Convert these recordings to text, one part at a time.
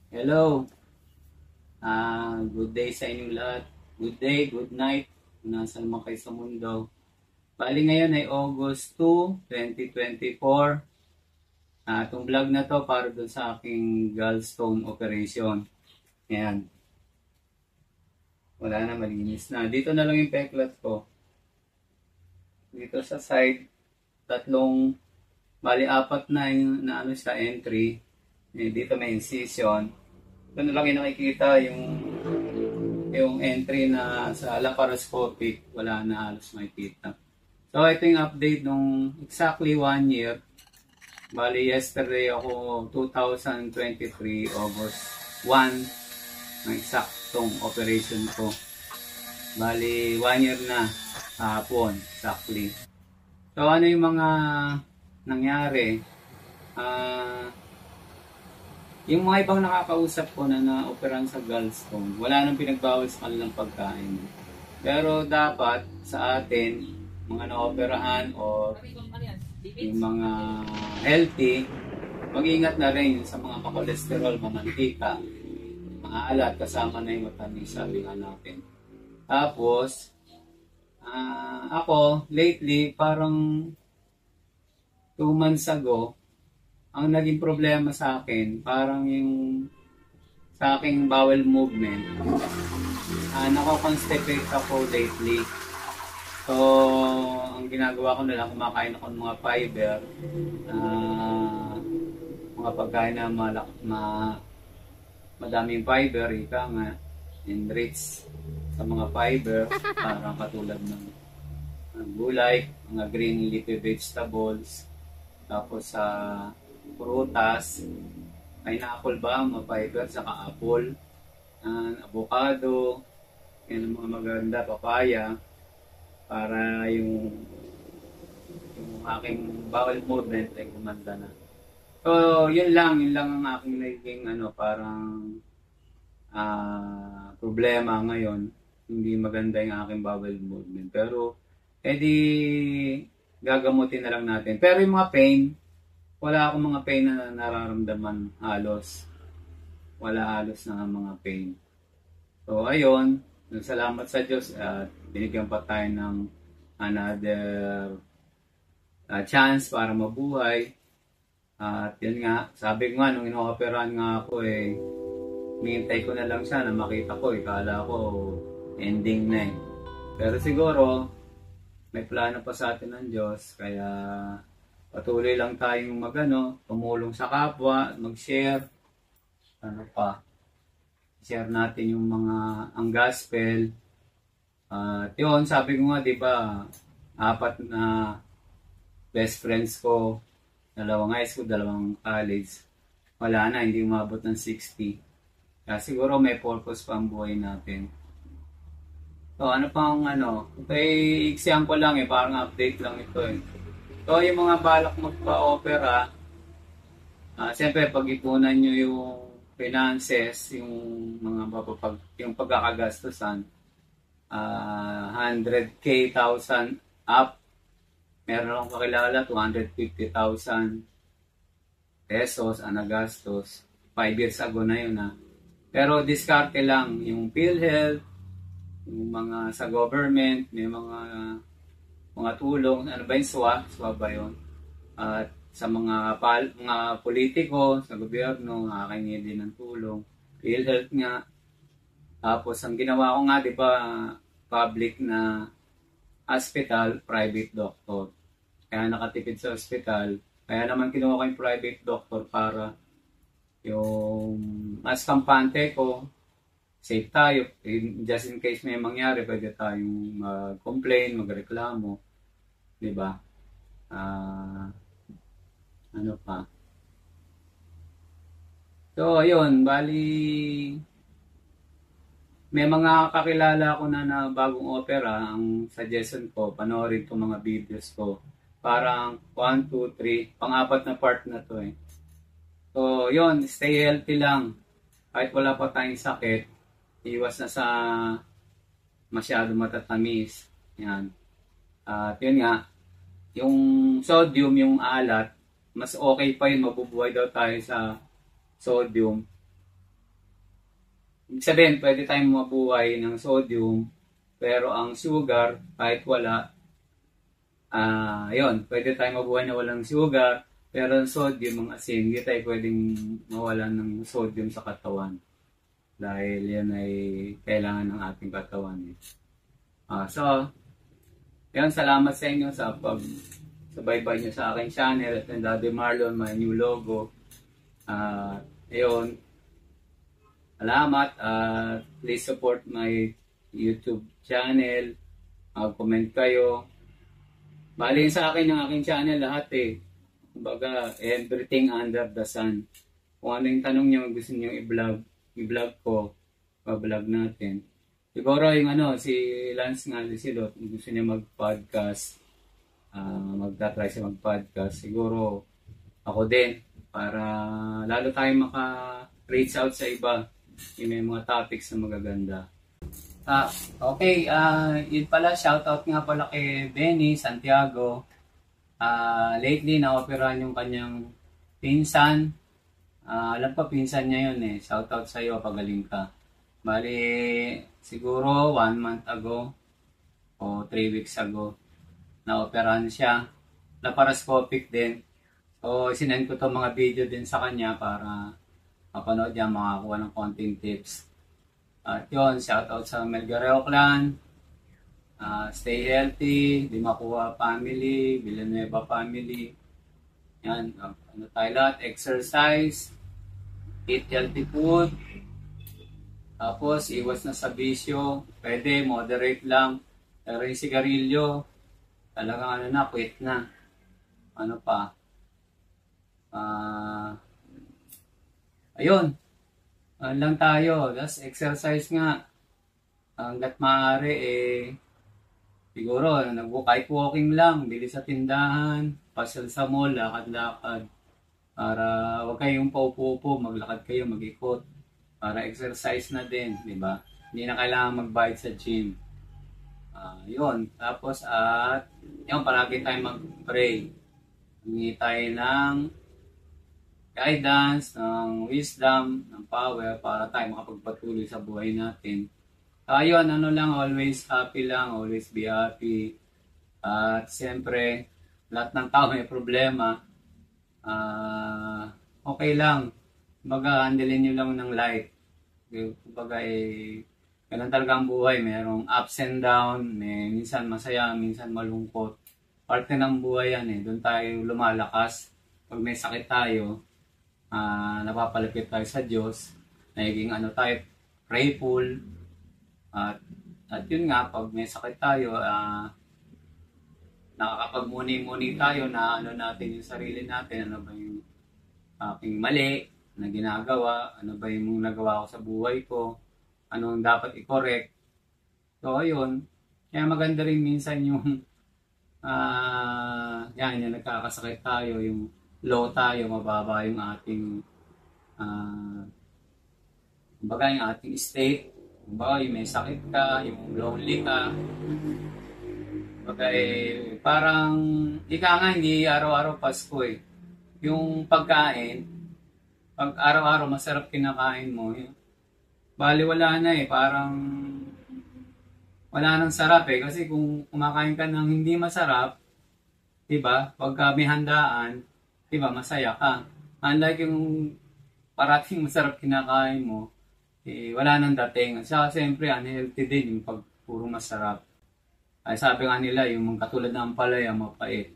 Hello, good day sa inyong lahat. Good day, good night, kung nasan man kayo sa mundo. Bali ngayon ay August 2, 2024. Itong vlog na to para doon sa aking gallstone operation. Ayan, wala na, malinis na. Dito na lang yung peklat ko. Dito sa side, apat na yung na ano sa entry. Dito may incision. Ito na lang yung nakikita yung entry na sa laparoscopic, wala na halos makikita. So ito yung update nung exactly 1 year. Bali yesterday ako 2023 August 1 ng eksaktong operation ko. Bali 1 year na hapon exactly. So ano yung mga nangyari? Yung mga ibang nakakausap ko na na-operan sa gallstone, wala nang pinagbawal sa kanilang pagkain. Pero dapat sa atin, mga na-operahan o yung mga healthy, mag-ingat na rin sa mga kolesterol, mantika, mga alat, kasama na yung matamis, sabi nga natin. Tapos, ako, lately, parang 2 months ago, ang naging problema sa akin, parang yung sa aking bowel movement, nako-constipate ako lately. So, ang ginagawa ko na lang, kumakain ako ng mga fiber, mga pagkain na madaming fiber, ika nga, enrich sa mga fiber, parang katulad ng gulay, mga green leafy vegetables, tapos sa prutas, pineapple ba, mga fiber, saka apple, avocado, yan ang mga maganda, papaya, para yung aking bowel movement ay gumanda na. So, yun lang ang aking naging parang problema ngayon. Hindi maganda yung aking bowel movement. Pero, edi gagamutin na lang natin. Pero yung mga pain, wala akong mga pain na nararamdaman halos. Wala halos na mga pain. So, ayun. Salamat sa Diyos at binigyan pa tayo ng another chance para mabuhay. At yun nga, sabi ko nga, nung ino-operahan nga ako hinihintay ko na lang siya na makita ko. Kala ko ending na Pero siguro, may plano pa sa atin ng Diyos. Kaya patuloy lang tayong tumulong sa kapwa, mag-share. Share natin yung ang gospel. At yun, sabi ko nga, di ba, 4 na best friends ko, 2 high school, 2 college. Wala na, hindi umabot ng 60. Kaya siguro may purpose pa ang buhay natin. So, ano pang okay, iksiyan ko lang parang update lang ito So, yung mga balak magpa-opera, siyempre pag-ipunan nyo yung finances, yung mga yung pagkakagastusan, 100K, 1,000 up. Meron akong kakilala, 250,000 pesos ang nagastos. 5 years ago na yun Pero diskarte lang, yung PhilHealth, yung mga sa government, may mga tulong, ano ba yung SWA? SWA ba yun? At sa mga politiko, sa gobyerno, nakakahingi din ng tulong. PhilHealth nga. Tapos ang ginawa ko nga, di ba, public na hospital, private doctor. Kaya nakatipid sa hospital. Kaya naman kinuha ko yung private doctor para yung as kampante ko, safe tayo. Just in case may mangyari, pwede tayong mag-complain, magreklamo. Diba? Ano pa? So, ayun. Bali, may mga kakilala ko na bagong opera. Ang suggestion ko, panoorin ko mga videos ko. Parang 1, 2, 3, pang-4 na part na to So, yun, stay healthy lang. Kahit wala pa tayong sakit, iwas na sa masyado matatamis. Yan. At yun nga, yung sodium, yung alat, mas okay pa yun, mabubuhay daw tayo sa sodium. Ibig sabihin, pwede tayong mabuhay ng sodium, pero ang sugar, kahit wala, yun, pwede tayong mabuhay na walang sugar, pero ang sodium, ang asin, hindi tayo pwedeng mawalan ng sodium sa katawan. Dahil yan ay kailangan ng ating katawan. So, yan, salamat sa inyo sa pag-subaybay nyo sa aking channel at Daddy Marlon, my new logo. Ayun, salamat at please support my YouTube channel. Comment kayo. Bali sa akin ng aking channel lahat eh. Kumbaga, everything under the sun. Kung ano yung tanong nyo, gusto nyo i-vlog ko, pa-vlog natin. Siguro yung si Lance nga, Silot, gusto niya mag-podcast, magta-try siya mag-podcast. Siguro ako din, para lalo tayong maka-reach out sa iba. Yung may mga topics na magaganda. Okay, yun pala, shoutout nga pala kay Benny Santiago. Lately, na-operahan yung kanyang pinsan. Alam pa, pinsan niya yun eh. Shoutout sa'yo, pagaling ka. Bali, siguro 1 month ago o 3 weeks ago, na-operahan siya. Laparoscopic din. So, sinend ko to mga video din sa kanya para mapanood niya, makakuha ng konting tips. At yun, shoutout sa Melgareo Clan. Stay healthy, Dimakuha family, Villanueva family. Yan, tayo lahat, exercise, eat healthy food. Tapos, iwas na sa bisyo. Pwede, moderate lang. Pero yung sigarilyo, talagang quit na. Ano pa? Ayun. Ano lang tayo. That's exercise nga. Hanggat maaari, siguro, kahit walking lang, bili sa tindahan, pasyal sa mall, lakad-lakad. Para huwag kayong paupo-upo, maglakad kayo, mag-ikot. Para exercise na din, di ba? Hindi na kailangan magbayad sa gym. Yun. Tapos yun, palagi tayo mag-pray. Hingi tayo ng guidance, ng wisdom, ng power para tayo makapagpatuloy sa buhay natin. Yun, always happy lang, always be happy. At siyempre, lahat ng tao may problema. Okay lang. Kumbaga, handlein nyo lang ng light. Kumbaga, ganun talaga ang buhay. Merong ups and down. Minsan masaya, minsan malungkot. Parte ng buhay yan eh. Doon tayo lumalakas. Pag may sakit tayo, napapalapit tayo sa Diyos. Nagiging tayo, prayful. At yun nga, pag may sakit tayo, nakakapagmuni-muni tayo na natin yung sarili natin. Ano ba yung aking mali na ginagawa, ano ba yung nagawa ko sa buhay ko, anong dapat i-correct. So, ayun. Kaya maganda rin minsan yung yung nagkakasakit tayo, yung low tayo, mababa yung ating yung ating state. Kumbaga, yung may sakit ka, yung lonely ka. Kumbaga, parang hindi araw-araw Pasko eh. Yung pagkain, pag araw-araw masarap kinakain mo, bali wala na eh, parang wala nang sarap eh. Kasi kung kumakain ka ng hindi masarap, diba, pagka may handaan, diba, masaya ka. Unlike yung parating masarap kinakain mo, wala nang dating. At saka siyempre, unhealthy din yung pag puro masarap. Ay sabi nga nila, yung katulad ng ampalaya, mapait.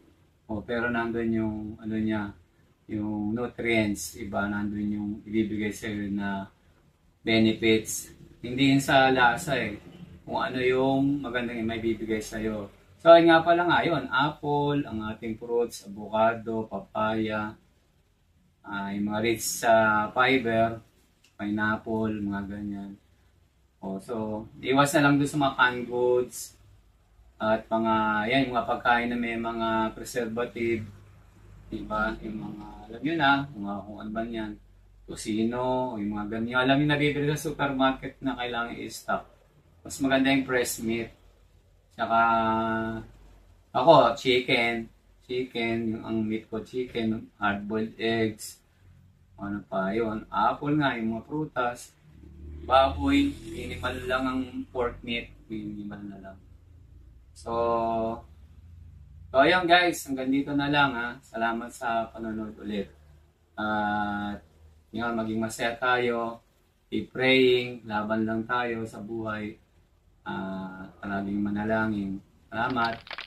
Pero nandun yung, yung nutrients, iba, nandun yung ibibigay sa'yo na benefits. Hindi yun sa lasa eh. Kung ano yung magandang may bibigay sa'yo. So, nga pala nga yun, apple, ang ating fruits, avocado, papaya, yung mga rich sa fiber, pineapple, mga ganyan. So, iwas na lang doon sa mga canned goods, at yung mga pagkain na may mga preservative, diba? Yung mga, alam nyo na, kung ano ba yan, tusino, yung mga ganyan. Alam nyo, nabibili sa supermarket na kailangan i-stock. Mas maganda yung fresh meat. Tsaka, ako, chicken, yung ang meat ko, chicken, hard-boiled eggs, ano pa, yun, apple nga, yung mga prutas. baboy, minimal lang ang pork meat, minimal na lang. So, ayun guys, hanggang dito na lang ha. Salamat sa panonood ulit. At yun, maging masaya tayo, keep praying, laban lang tayo sa buhay. Palaging manalangin. Salamat.